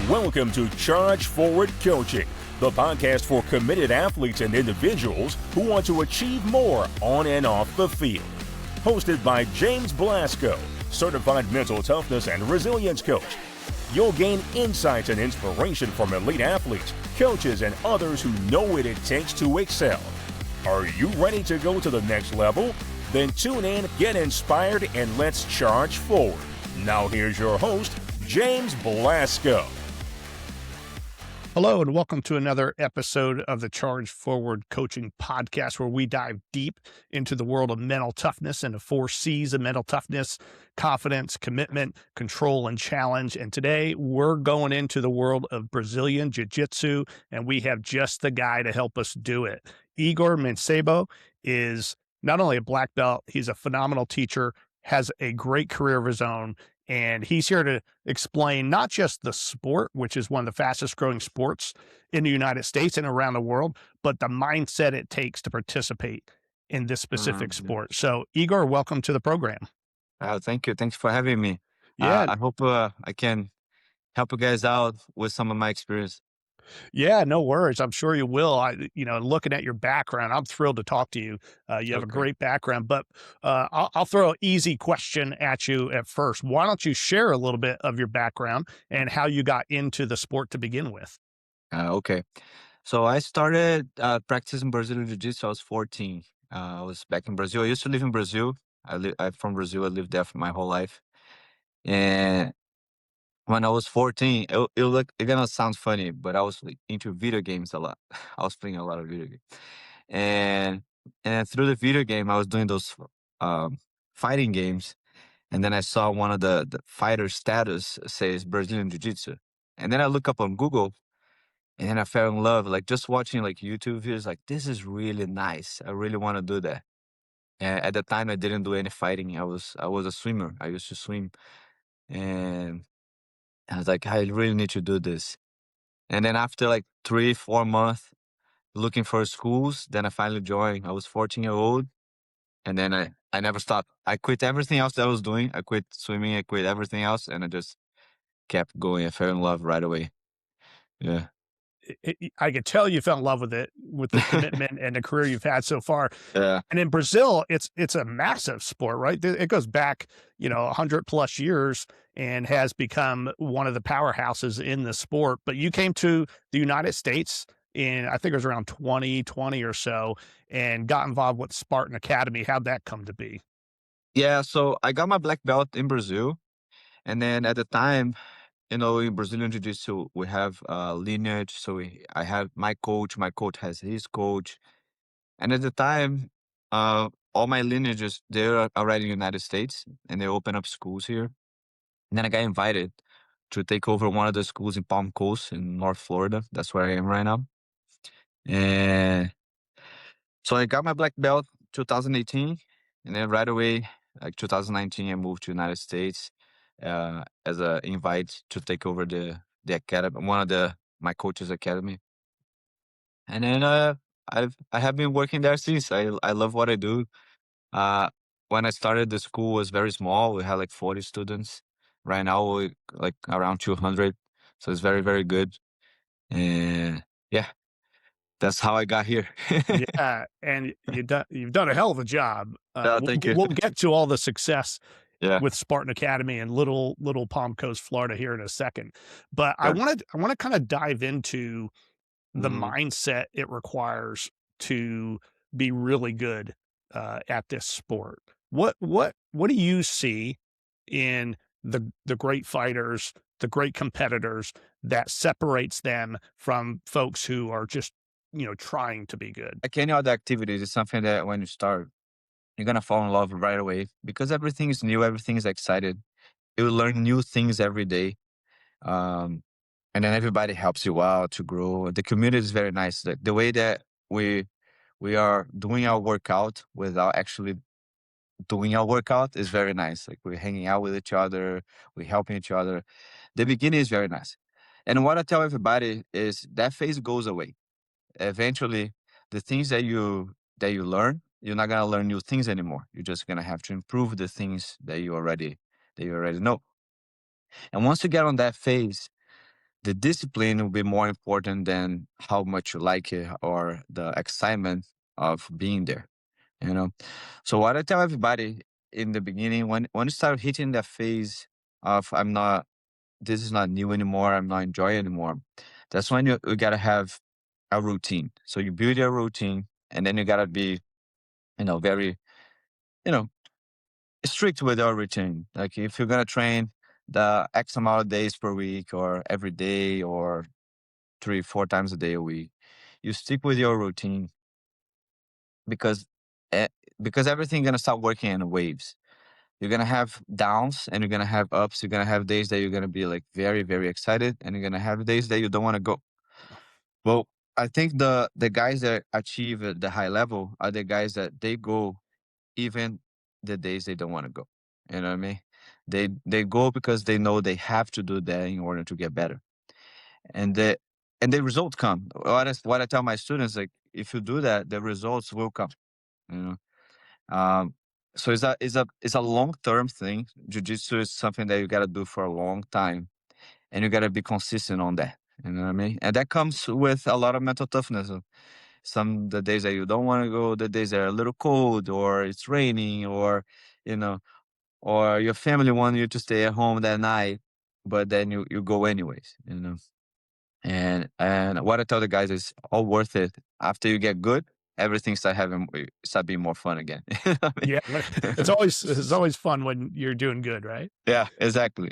Welcome to Charge Forward Coaching, the podcast for committed athletes and individuals who want to achieve more on and off the field. Hosted by James Blasco, certified mental toughness and resilience coach. You'll gain insights and inspiration from elite athletes, coaches, and others who know what it takes to excel. Are you ready to go to the next level? Then tune in, get inspired, and let's charge forward. Now here's your host, James Blasco. Hello, and welcome to another episode of the Charge Forward Coaching Podcast, where we dive deep into the world of mental toughness and the 4 C's of mental toughness: confidence, commitment, control, and challenge. And today we're going into the world of Brazilian Jiu Jitsu, and we have just the guy to help us do it. Igor Mancebo is not only a black belt, he's a phenomenal teacher, has a great career of his own. And he's here to explain not just the sport, which is one of the fastest growing sports in the United States and around the world, but the mindset it takes to participate in this specific sport. So, Igor, welcome to the program. Thank you. Thanks for having me. Yeah. I hope I can help you guys out with some of my experience. Yeah, no worries. I'm sure you will. Looking at your background, I'm thrilled to talk to you. You have a great background, but I'll throw an easy question at you at first. Why don't you share a little bit of your background and how you got into the sport to begin with? Okay. So I started practicing Brazilian Jiu Jitsu. I was 14. I was back in Brazil. I used to live in Brazil. I'm from Brazil. I lived there for my whole life. And when I was 14, it gonna sound funny, but I was into video games a lot. I was playing a lot of video games, and through the video game, I was doing those fighting games, and then I saw one of the fighter status says Brazilian Jiu Jitsu, and then I look up on Google, and then I fell in love. Like just watching YouTube videos, like this is really nice. I really want to do that. And at the time, I didn't do any fighting. I was a swimmer. I used to swim, and I was like, I really need to do this. And then after 3-4 months looking for schools, then I finally joined. I was 14-year-old, and then I never stopped. I quit everything else that I was doing. I quit swimming. I quit everything else, and I just kept going. I fell in love right away. Yeah. I could tell you fell in love with it, with the commitment and the career you've had so far. Yeah. And in Brazil, it's a massive sport, right? It goes back, 100 plus years and has become one of the powerhouses in the sport. But you came to the United States in, I think it was around 2020 or so, and got involved with Spartan Academy. How'd that come to be? Yeah. So I got my black belt in Brazil. And then at the time, in Brazilian Jiu Jitsu, we have lineage. So I have my coach has his coach. And at the time, all my lineages, they're already in the United States, and they open up schools here. And then I got invited to take over one of the schools in Palm Coast in North Florida. That's where I am right now. And so I got my black belt 2018, and then right away, 2019, I moved to the United States as an invite to take over the academy, one of my coach's academy. And then I have been working there since. I love what I do. When I started, the school was very small. We had 40 students. Right now, we around 200. So it's very, very good. And yeah, that's how I got here. Yeah, and you've done a hell of a job. Thank you. We'll get to all the success Yeah. with Spartan Academy and little Palm Coast, Florida here in a second. But Sure. I want to kind of dive into the mindset it requires to be really good at this sport. What do you see in the great fighters, the great competitors, that separates them from folks who are just trying to be good? Like any other activities, it's something that when you start, you're gonna fall in love right away because everything is new, everything is excited. You learn new things every day. And then everybody helps you out to grow. The community is very nice. The way that we are doing our workout without actually doing our workout is very nice. We're hanging out with each other, we're helping each other. The beginning is very nice. And what I tell everybody is that phase goes away. Eventually, the things that you learn, you're not gonna learn new things anymore. You're just gonna have to improve the things that you already know. And once you get on that phase, the discipline will be more important than how much you like it or the excitement of being there. You know, so what I tell everybody in the beginning, when you start hitting that phase of I'm not, this is not new anymore, I'm not enjoying anymore, that's when you gotta have a routine. So you build your routine, and then you gotta be, very, you know, strict with your routine. Like if you're gonna train the X amount of days per week, or every day, or 3, 4 times a day a week, you stick with your routine, because eh, because everything gonna start working in waves. You're gonna have downs and you're gonna have ups. You're gonna have days that you're gonna be like very, very excited, and you're gonna have days that you don't want to go. Well, I think the guys that achieve at the high level are the guys that they go even the days they don't want to go. You know what I mean? They go because they know they have to do that in order to get better, and the results come. What I tell my students, like, if you do that, the results will come. You know. Um, so it's a long term thing. Jiu-jitsu is something that you got to do for a long time, and you got to be consistent on that. You know what I mean? And that comes with a lot of mental toughness. Some the days that you don't want to go, the days that are a little cold, or it's raining, or you know, or your family want you to stay at home that night, but then you go anyways. And what I tell the guys is all worth it. After you get good, everything start being more fun again. You know what I Yeah, mean? it's always fun when you're doing good, right? Yeah, exactly.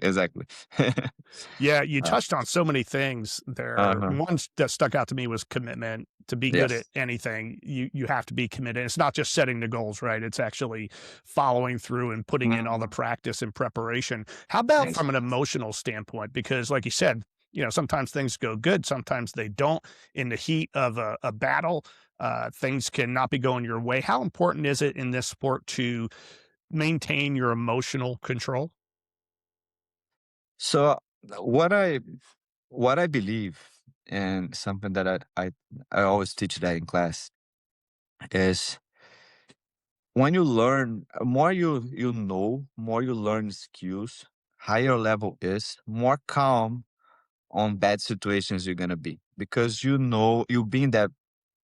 Yeah, you uh, touched on so many things there. uh-huh. One that stuck out to me was commitment. To be good at Yes. anything, you have to be committed. It's not just setting the goals, right? It's actually following through and putting in all the Mhm. practice and preparation. How about Yes. from an emotional standpoint? Because, like you said, sometimes things go good, sometimes they don't. In the heat of a battle, things can not be going your way. How important is it in this sport to maintain your emotional control? So what I what I believe, and something that I always teach that in class, is when you learn, more more you learn skills, higher level is, more calm on bad situations you're gonna be, because you've been there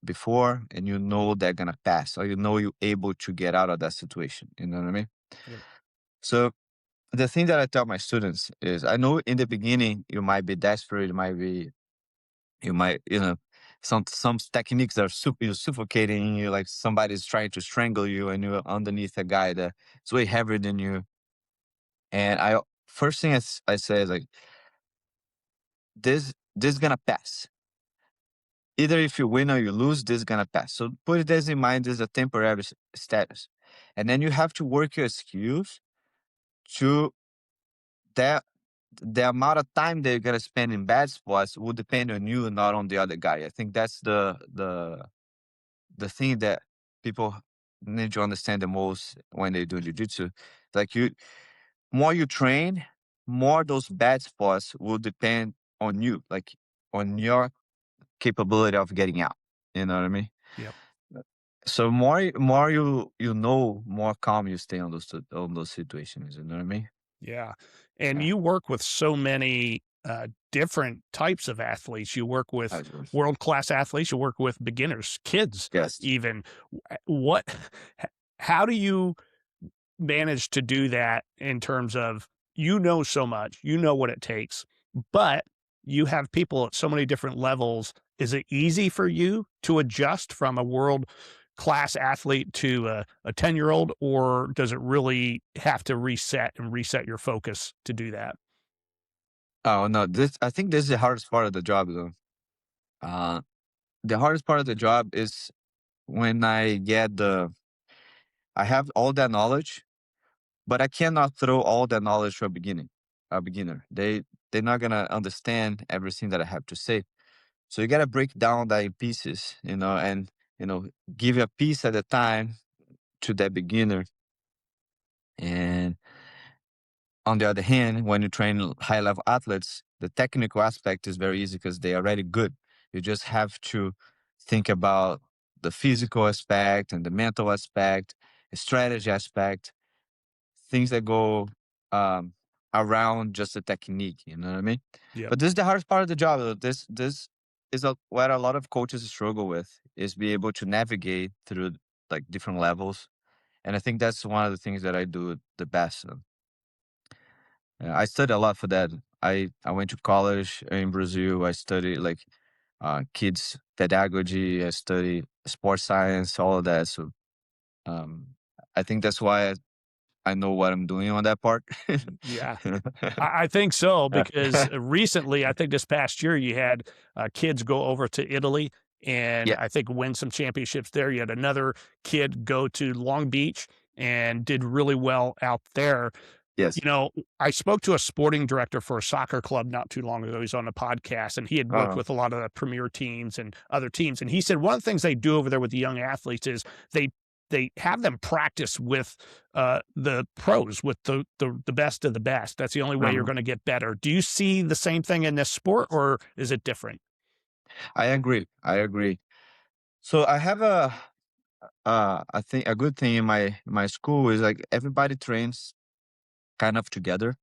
before, and they're gonna pass, or you're able to get out of that situation. You know what I mean? Yep. So the thing that I tell my students is, I know in the beginning you might be desperate, you might, some techniques are you're suffocating you, like somebody's trying to strangle you, and you're underneath a guy that's way heavier than you. And first thing I say is like, this is gonna pass. Either if you win or you lose, this is gonna pass. So put this in mind, this is a temporary status. And then you have to work your skills to that. The amount of time that you're gonna spend in bad spots will depend on you, not on the other guy. I think that's the thing that people need to understand the most when they do jiu-jitsu. Like, more you train, more those bad spots will depend on you, like on your capability of getting out. You know what I mean? Yep. So more more calm you stay on those situations. You know what I mean? Yeah. And Yeah. you work with so many different types of athletes. You work with That's good. world class athletes, you work with beginners, kids, Yes. even. What, how do you manage to do that in terms of so much, what it takes, but you have people at so many different levels. Is it easy for you to adjust from a world class athlete to a 10-year-old, or does it really have to reset your focus to do that? Oh no, this I think this is the hardest part of the job, though. Uh, the hardest part of the job is when I have all that knowledge, but I cannot throw all that knowledge to a beginner. They're not gonna understand everything that I have to say. So you gotta break down that in pieces, and give a piece at a time to that beginner. And on the other hand, when you train high level athletes, the technical aspect is very easy because they're already good. You just have to think about the physical aspect and the mental aspect, the strategy aspect, things that go, um, around just the technique. You know what I mean? Yep. But this is the hardest part of the job. This is what a lot of coaches struggle with, is be able to navigate through like different levels. And I think that's one of the things that I do the best. I studied a lot for that. I went to college in Brazil. I studied like kids pedagogy. I studied sports science, all of that. So um, I think that's why I know what I'm doing on that part. Yeah. I think so, because recently, I think this past year, you had kids go over to Italy and Yeah. I think win some championships there. You had another kid go to Long Beach and did really well out there. Yes. You know, I spoke to a sporting director for a soccer club not too long ago. He's on the podcast, and he had worked Uh, with a lot of the premier teams and other teams. And he said one of the things they do over there with the young athletes is they have them practice with the pros, with the best of the best. That's the only way you're uh, going to get better. Do you see the same thing in this sport, or is it different? I agree. I agree. So I have I think a good thing in my school is like everybody trains kind of together.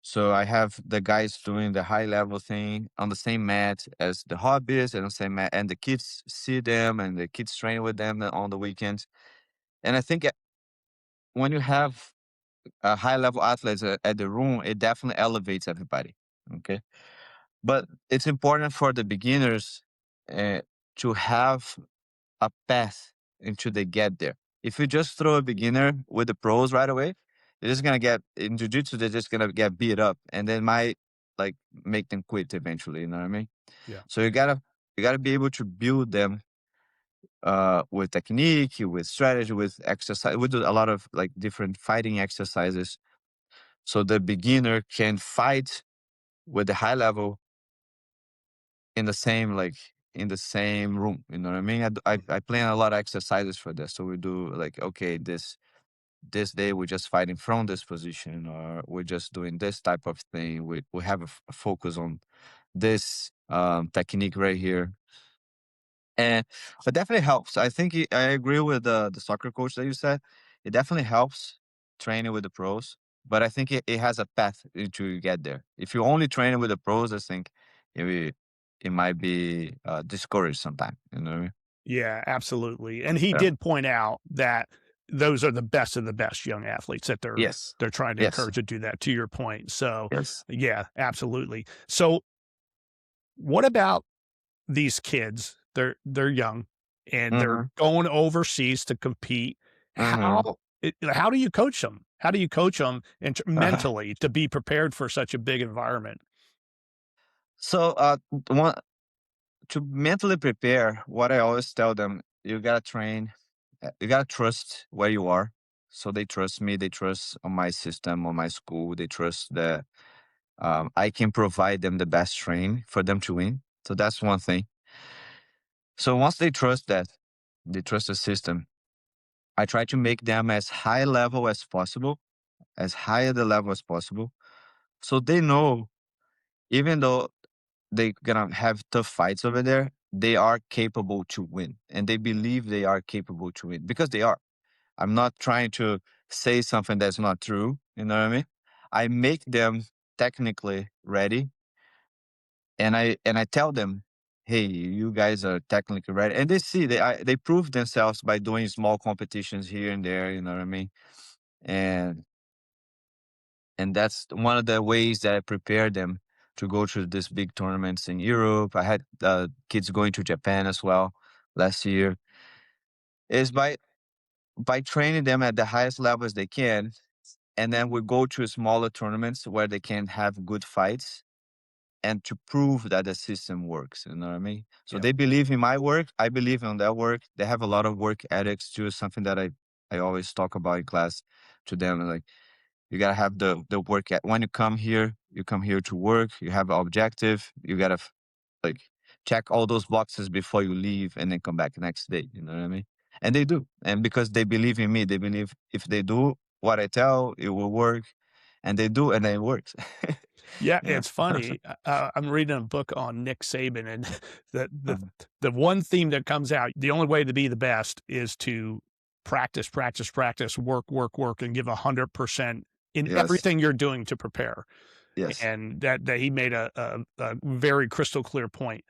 So I have the guys doing the high level thing on the same mat as the hobbies and the same mat, and the kids see them and the kids train with them on the weekends. And I think when you have high level athletes at the room, it definitely elevates everybody. Okay. But it's important for the beginners uh, to have a path until they get there. If you just throw a beginner with the pros right away, they're just gonna get in jiu-jitsu, they're just gonna get beat up and they might like make them quit eventually, you know what I mean? Yeah. So you gotta be able to build them with technique, with strategy, with exercise. We do a lot of like different fighting exercises. So the beginner can fight with the high level in the same in the same room. You know what I mean? I plan a lot of exercises for this. So we do like, okay, this day we're just fighting from this position, or we're just doing this type of thing. We have a focus on this technique right here. And it definitely helps. I think I agree with the soccer coach that you said. It definitely helps training with the pros, but I think it has a path to get there. If you're only training with the pros, I think it, it might be discouraged sometimes. You know what I mean? Yeah, absolutely. And he Yeah. did point out that those are the best of the best young athletes that Yes. they're trying to Yes. encourage to do that, to your point. So, Yes. yeah, absolutely. So, what about these kids? They're young and they're Mm-hmm. going overseas to compete. Mm-hmm. How do you coach them? How do you coach them mentally to be prepared for such a big environment? So, one to mentally prepare, what I always tell them, you gotta train, you gotta trust where you are. So they trust me, they trust on my system, on my school, they trust that I can provide them the best training for them to win. So that's one thing. So once they trust that, they trust the system, I try to make them as high level as possible, as high at the level as possible. So they know, even though they gonna have tough fights over there, they are capable to win. And they believe they are capable to win because they are. I'm not trying to say something that's not true. You know what I mean? I make them technically ready, and I tell them, "Hey, you guys are technically ready." And they see they prove themselves by doing small competitions here and there. You know what I mean? And and that's one of the ways that I prepare them to go to these big tournaments in Europe. I had kids going to Japan as well last year. Is by training them at the highest levels they can, and then we go to smaller tournaments where they can have good fights and to prove that the system works. You know what I mean? So Yeah. they believe in my work. I believe in their work. They have a lot of work ethics too. Something that I always talk about in class to them. Like, you gotta have the work when you come here to work, you have an objective, you gotta like check all those boxes before you leave and then come back the next day. You know what I mean? And they do. And because they believe in me, they believe if they do what I tell, it will work. And they do, and it works. Yeah, Yeah. it's funny. I'm reading a book on Nick Saban, and the the Mhm. the one theme that comes out, the only way to be the best is to practice, practice, practice, work, work, work, and give 100% in Yes. everything you're doing to prepare. Yes. And that he made a very crystal clear point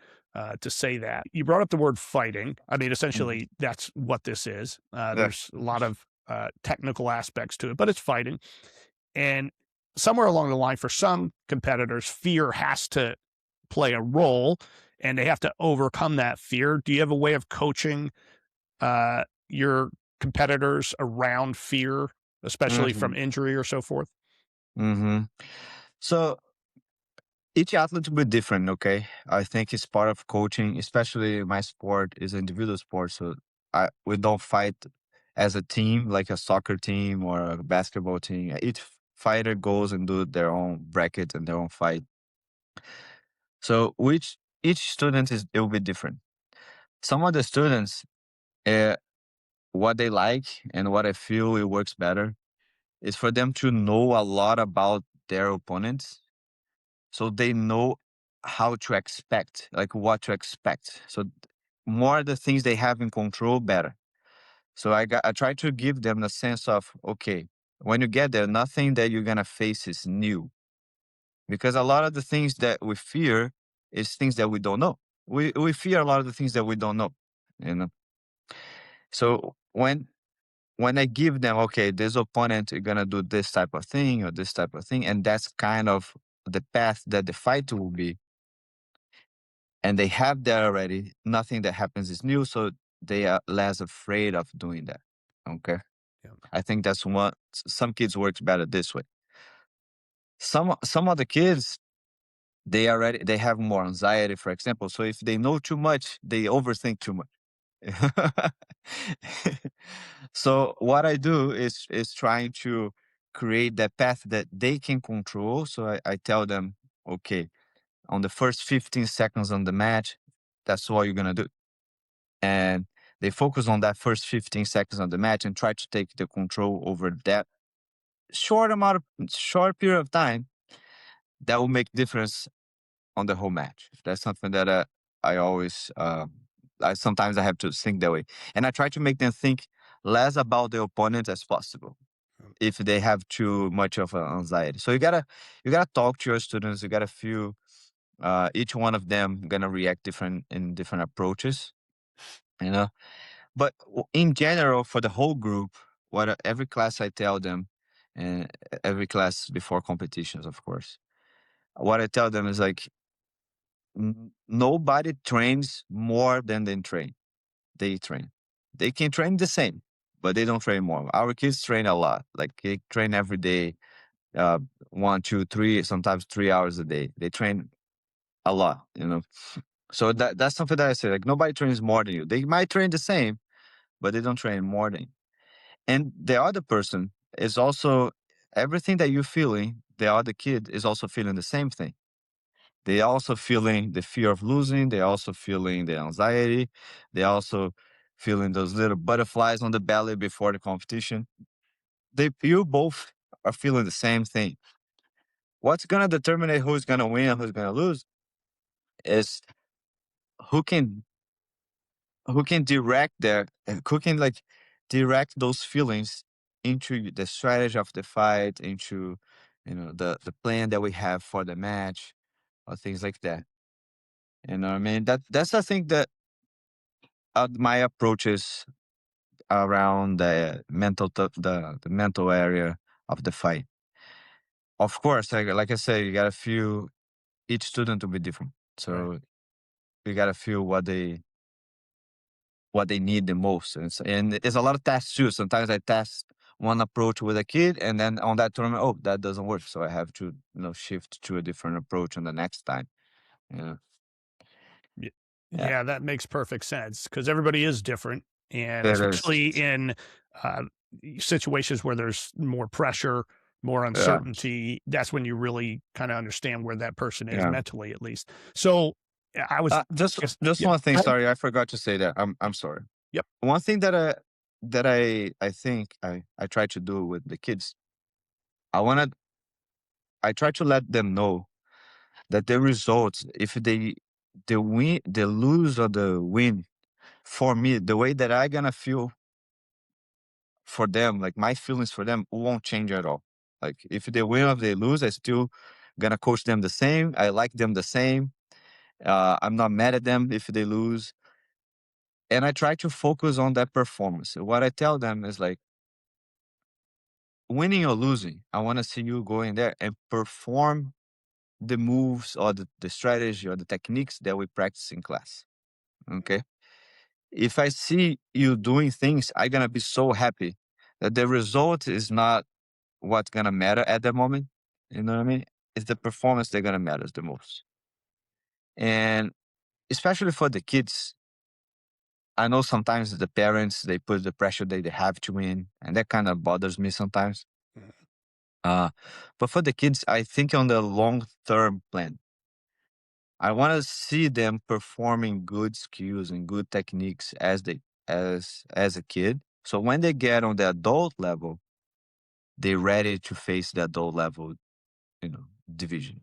to say that. You brought up the word fighting. I mean, Mhm. essentially, that's what this is. Yeah. There's a lot of technical aspects to it, but it's fighting. And somewhere along the line, for some competitors, fear has to play a role, and they have to overcome that fear. Do you have a way of coaching your competitors around fear, especially from Mhm. injury or so forth? Mhm. So each athlete will be different, okay? I think it's part of coaching, especially my sport is an individual sport. So we don't fight as a team, like a soccer team or a basketball team. Each fighter goes and do their own bracket and their own fight. So which each student it will be different. Some of the students, uh, what they like and what I feel it works better is for them to know a lot about their opponents, so they know how to expect, like what to expect. So more the things they have in control, better. So I try to give them the sense of, okay, when you get there, nothing that you're gonna face is new, because a lot of the things that we fear is things that we don't know. We fear a lot of the things that we don't know, you know. So when I give them, okay, this opponent is gonna do this type of thing or this type of thing, and that's kind of the path that the fight will be, and they have that already. Nothing that happens is new, so they are less afraid of doing that. Okay, Yeah. I think that's what some kids works better this way. Some other kids they have more anxiety, for example. So if they know too much, they overthink too much. So what I do is trying to create that path that they can control. So I tell them, okay, on the first 15 seconds on the match, that's what you're gonna do. And they focus on that first 15 seconds of the match and try to take the control over that short period of time. That will make difference on the whole match. That's something that I always I sometimes I have to think that way, and I try to make them think less about the opponent as possible if they have too much of an anxiety. So you gotta talk to your students. You gotta feel each one of them gonna react different in different approaches, you know. But in general, for the whole group, every class I tell them, and every class before competitions, of course, what I tell them is like, nobody trains more than they train. They train. They can train the same, but they don't train more. Our kids train a lot. Like they train every day, uh, 1, 2, 3, sometimes 3 hours a day. They train a lot, you know. So that's something that I say. Like nobody trains more than you. They might train the same, but they don't train more than you. And the other person is also everything that you're feeling. The other kid is also feeling the same thing. They also feeling the fear of losing. They also feeling the anxiety. They also feeling those little butterflies on the belly before the competition. You both are feeling the same thing. What's gonna determine who's gonna win and who's gonna lose is who can who can like direct those feelings into the strategy of the fight, into the plan that we have for the match or things like that. You know what I mean? That's I think that my approach is around the the mental area of the fight. Of course, like I said, you gotta feel each student will be different. Right. So you gotta feel what they need the most. And it's a lot of tests too. Sometimes I test one approach with a kid, and then on that tournament, oh, that doesn't work. So I have to shift to a different approach on the next time. Yeah, Y yeah, Yeah, that makes perfect sense because everybody is different, and it is. especially in, uh, situations where there's more pressure, more Yeah, uncertainty, that's when you really kinda understand where that person is yeah. mentally, at least. So, I was Just just just yeah, one thing. go ahead. Sorry, I forgot to say that. I'm sorry. Yep. One thing that I think I try to do with the kids. I wanna I try to let them know that the results, if the lose or the win, for me, the way that I gonna feel for them, like my feelings for them, won't change at all. Like if they win or if they lose, I still gonna coach them the same. I like them the same. I'm not mad at them if they lose. And I try to focus on that performance. What I tell them is like, winning or losing, I want to see you go in there and perform the moves or the strategy or the techniques that we practice in class. Okay. If I see you doing things, I'm going to be so happy that the result is not what's going to matter at the moment. You know what I mean? It's the performance that going to matter the most. And especially for the kids, I know sometimes the parents, they put the pressure that they have to win, and that kind of bothers me sometimes. Uh, but for the kids, I think on the long-term plan, I want to see them performing good skills and good techniques as a kid. So when they get on the adult level, they're ready to face the adult level, division.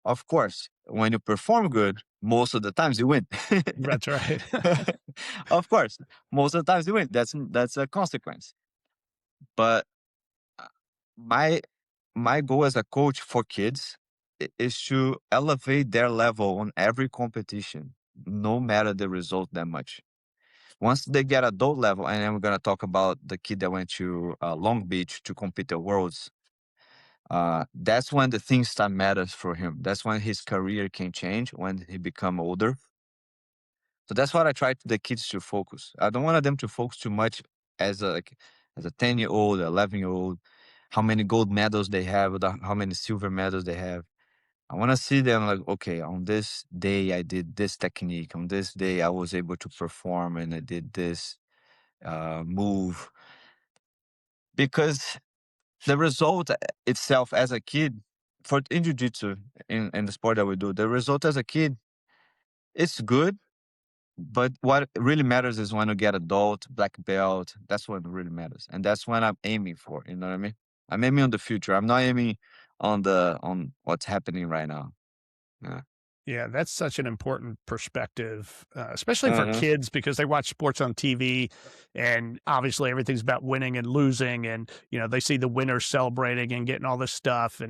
Of course, when you perform good, most of the times you win. That's right. Of course, most of the times you win. That's a consequence. But uh, my my goal as a coach for kids is to elevate their level on every competition, no matter the result that much. Once they get adult level, and then we're gonna talk about the kid that went to Long Beach to compete at Worlds. That's when the things start matters for him. That's when his career can change when he become older. So that's what I try to the kids to focus. I don't want them to focus too much as a 10-year-old, 11-year-old, how many gold medals they have, how many silver medals they have. I want to see them like, okay, on this day I did this technique. On this day I was able to perform and I did this move. Because the result itself as a kid, for in jiu-jitsu, in the sport that we do, the result as a kid, it's good. But what really matters is when you get adult, black belt. That's what really matters, and that's what I'm aiming for. You know what I mean? I'm aiming on the future. I'm not aiming on what's happening right now. Yeah. Yeah, that's such an important perspective, especially for Uh-huh. kids because they watch sports on TV, and obviously everything's about winning and losing, and they see the winners celebrating and getting all this stuff, uh,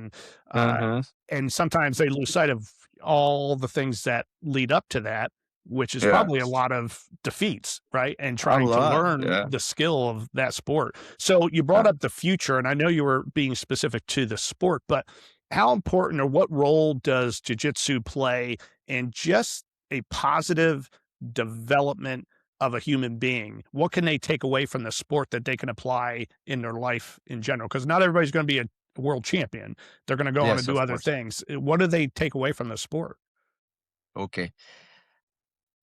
Uh-huh. and sometimes they lose sight of all the things that lead up to that, which is Yeah. probably a lot of defeats, right? And A trying to lot. learn Yeah. the skill of that sport. So you brought Yeah. up the future, and I know you were being specific to the sport, but how important or what role does jiu-jitsu play in just a positive development of a human being? What can they take away from the sport that they can apply in their life in general? Because not everybody's going to be a world champion. They're going to go on and Yes, do of other course. things. What do they take away from the sport? Okay.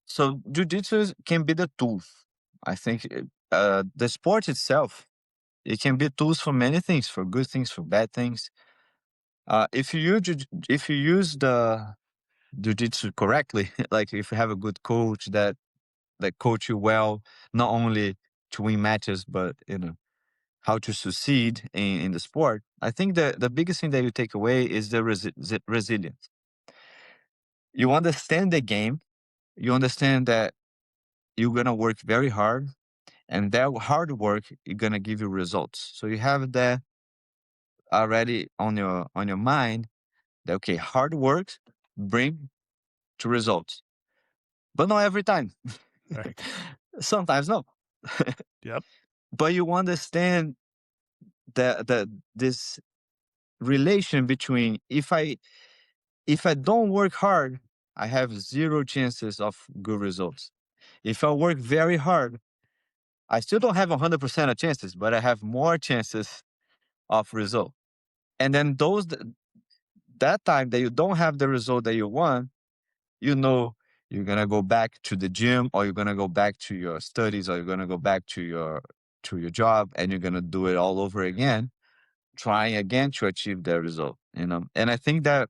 So jiu-jitsu can be the tool. I think the sport itself, it can be tools for many things, for good things, for bad things. If you use the jiu-jitsu correctly, like if you have a good coach that coach you well, not only to win matches, but how to succeed in the sport. I think the biggest thing that you take away is the resilience. You understand the game. You understand that you're gonna work very hard, and that hard work is gonna give you results. So you have that already on your mind. That okay, hard work bring to results, but not every time. Right. Sometimes no. Yep. But you understand that this relation between if I don't work hard, I have zero chances of good results. If I work very hard, I still don't have 100% of chances, but I have more chances of result. And then that time that you don't have the result that you want, you know you're gonna go back to the gym, or you're gonna go back to your studies, or you're gonna go back to your job, and you're gonna do it all over again, trying again to achieve that result. And I think that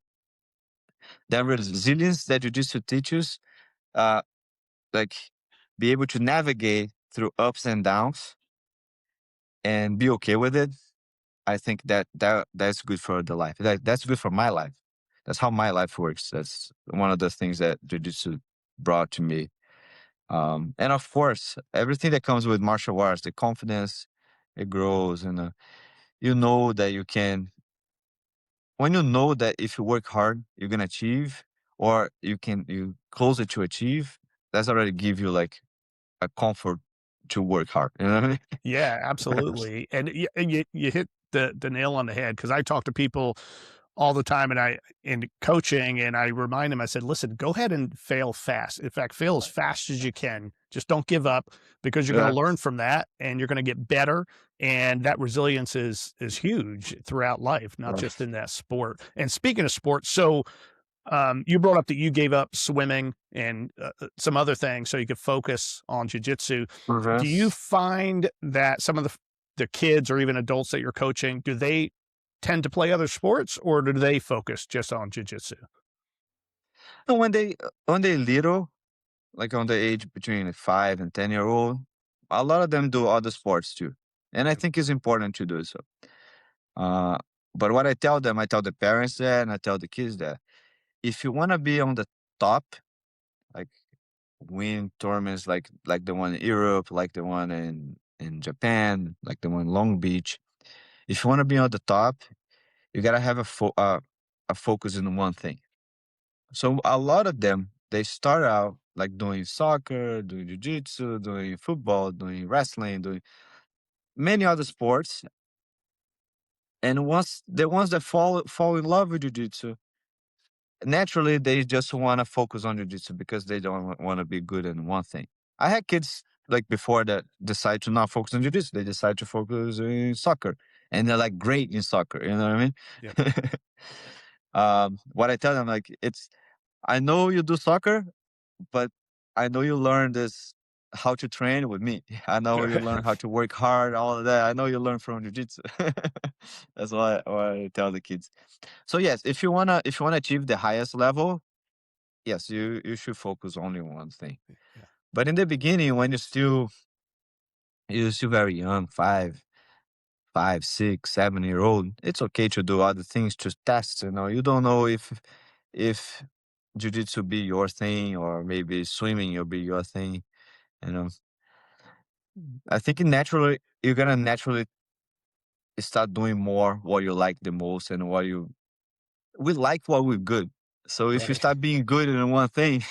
resilience that jiu-jitsu teaches, uh, like be able to navigate through ups and downs and be okay with it. I think that's good for the life. That's good for my life. That's how my life works. That's one of the things that jiu-jitsu brought to me. And of course, everything that comes with martial arts, the confidence, it grows, and you know that you can, when you know that if you work hard, you're gonna achieve, or you closer to achieve, that's already give you like a comfort to work hard. You know what I mean? Yeah, absolutely. And you hit the nail on the head, because I talk to people all the time, and I in coaching, and I remind them, I said, listen, go ahead and fail fast. In fact, fail as fast as you can. Just don't give up, because you're going Yeah. to learn from that, and you're going to get better. And that resilience is huge throughout life, not Yeah. just in that sport. And speaking of sports, so you brought up that you gave up swimming and some other things so you could focus on jujitsu. Do you Mhm. find that some of the kids or even adults that you're coaching, do they tend to play other sports, or do they focus just on jujitsu? And when they little, like on the age between 5 and 10 year old, a lot of them do other sports too, and I think it's important to do so. Uh, but what I tell them, I tell the parents that, and I tell the kids that if you want to be on the top, like win tournaments like the one in Europe, like the one in Japan, like the one in Long Beach. If you want to be on the top, you gotta have a focus in one thing. So a lot of them they start out like doing soccer, doing jiu-jitsu, doing football, doing wrestling, doing many other sports. And once the ones that fall in love with jiu-jitsu, naturally they just want to focus on jiu-jitsu because they don't want to be good in one thing. I had kids like before that decide to not focus on jiu-jitsu. They decide to focus in soccer, and they're like great in soccer. You know what I Yep. mean? What I tell them, like, it's, I know you do soccer, but I know you learn this how to train with me. I know you learn how to work hard, all of that. I know you learn from jiu-jitsu. That's why I tell the kids. So yes, if you wanna achieve the highest level, yes, you should focus only on one thing. Yeah. But in the beginning, when you're still very young, 6, 7 year old, it's okay to do other things to test. You know, you don't know if jiu-jitsu be your thing, or maybe swimming will be your thing. You know, I think naturally you're gonna naturally start doing more what you like the most, and what you we like what we're good. So if you Right. start being good in one thing,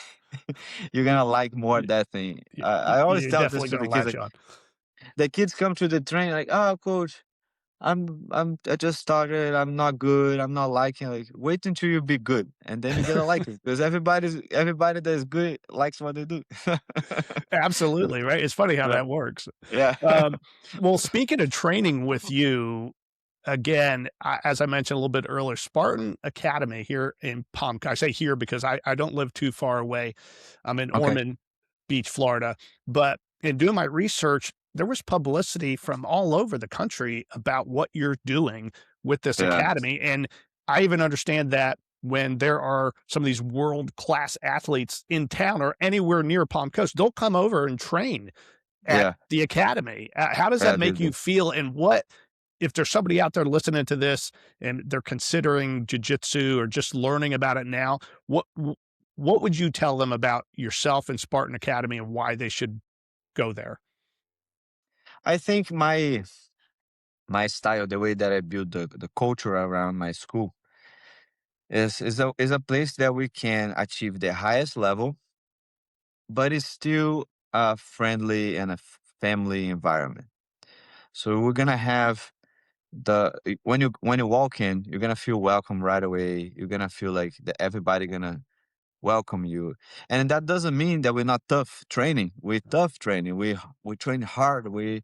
you're gonna like more Y- that thing. I always You're tell this definitely to going to the kids. latch Like, on. the kids come to the train like, "Oh, coach, I just started. I'm not good. I'm not liking." Like, wait until you be good, and then you're gonna like it, because everybody that is good likes what they do. Absolutely, right? It's funny how Yeah. that works. Yeah. Um, well, speaking of training with you, again, as I mentioned a little bit earlier, Spartan Academy here in Palm. I say here because I don't live too far away. I'm in Okay. Ormond Beach, Florida. But in doing my research, there was publicity from all over the country about what you're doing with this Yeah. academy. And I even understand that when there are some of these world class athletes in town or anywhere near Palm Coast, they'll come over and train at Yeah. the academy. How does that Yeah. They make you do. feel? And what, if there's somebody out there listening to this and they're considering jujitsu or just learning about it now, what what would you tell them about yourself and Spartan Academy and why they should go there? I think my style, the way that I build the culture around my school, is a place that we can achieve the highest level, but it's still a friendly and a family environment. So we're gonna have when you walk in, you're gonna feel welcome right away. You're gonna feel like that everybody gonna welcome you, and that doesn't mean that we're not tough training. We're tough training. We train hard. We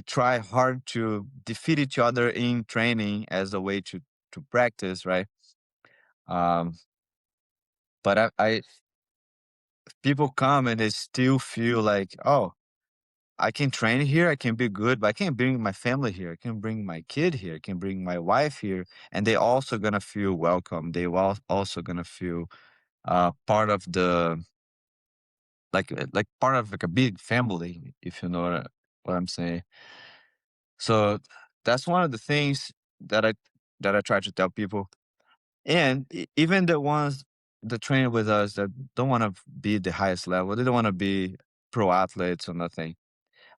try hard to defeat each other in training as a way to practice, right? Um, but I people come and they still feel like, oh, I can train here, I can be good, but I can bring my family here, I can bring my kid here, I can bring my wife here, and they also gonna feel welcome. They also gonna feel part of the like part of like a big family, if you know what I'm saying. So that's one of the things that I try to tell people. And even the ones that train with us that don't want to be the highest level, they don't want to be pro athletes or nothing.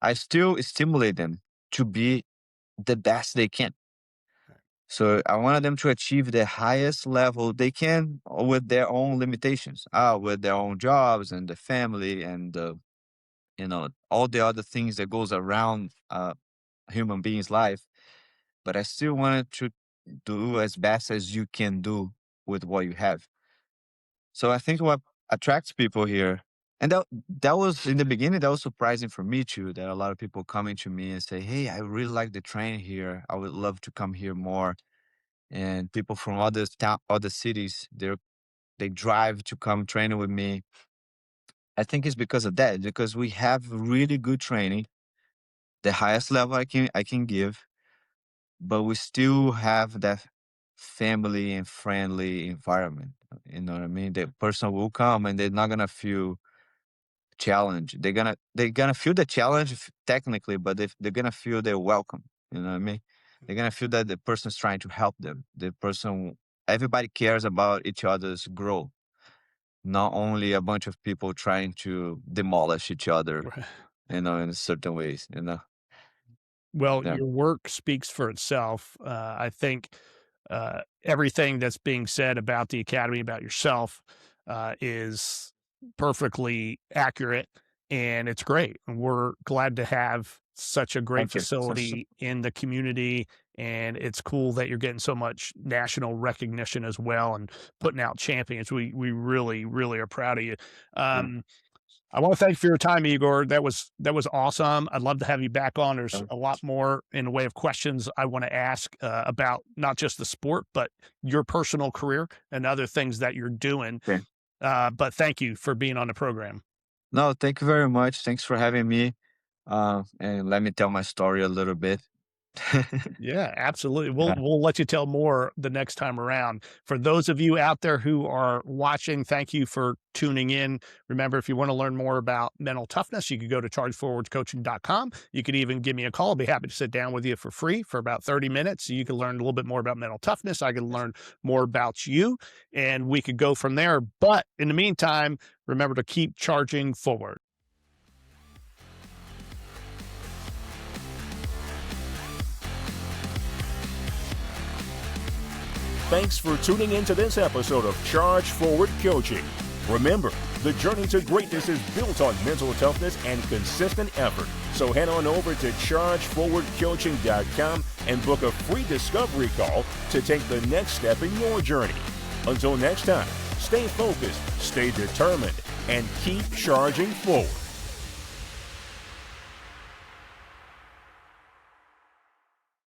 I still stimulate them to be the best they can. So I wanted them to achieve the highest level they can with their own limitations, with their own jobs and the family and all the other things that goes around human being's life. But I still wanted to do as best as you can do with what you have. So I think what attracts people here, and that was in the beginning, that was surprising for me too, that a lot of people coming to me and say, "Hey, I really like the training here. I would love to come here more." And people from other cities, they drive to come training with me. I think it's because of that, because we have really good training, the highest level I can give, but we still have that family and friendly environment. You know what I mean? The person will come and they're not gonna feel challenged. They're gonna feel the challenge technically, but they're gonna feel they're welcome. You know what I mean? They're gonna feel that the person's trying to help them. Everybody cares about each other's growth, not only a bunch of people trying to demolish each other, in certain ways. Well, Yeah. your work speaks for itself. I think everything that's being said about the academy, about yourself, is perfectly accurate, and it's great. And we're glad to have such a great Thank you. facility in the community. And it's cool that you're getting so much national recognition as well, and putting out champions. We really, really are proud of you. Yeah. Um, I want to thank you for your time, Igor. That was awesome. I'd love to have you back on. There's a lot more in the way of questions I want to ask about not just the sport, but your personal career and other things that you're doing. Okay. But thank you for being on the program. No, thank you very much. Thanks for having me. And let me tell my story a little bit. Yeah, absolutely. We'll Yeah. we'll let you tell more the next time around. For those of you out there who are watching, thank you for tuning in. Remember, if you want to learn more about mental toughness, you could go to chargeforwardcoaching.com. You could even give me a call. I'll be happy to sit down with you for free for about 30 minutes. You can learn a little bit more about mental toughness. I can learn more about you, and we could go from there. But in the meantime, remember to keep charging forward. Thanks for tuning in to this episode of Charge Forward Coaching. Remember, the journey to greatness is built on mental toughness and consistent effort. So head on over to chargeforwardcoaching.com and book a free discovery call to take the next step in your journey. Until next time, stay focused, stay determined, and keep charging forward.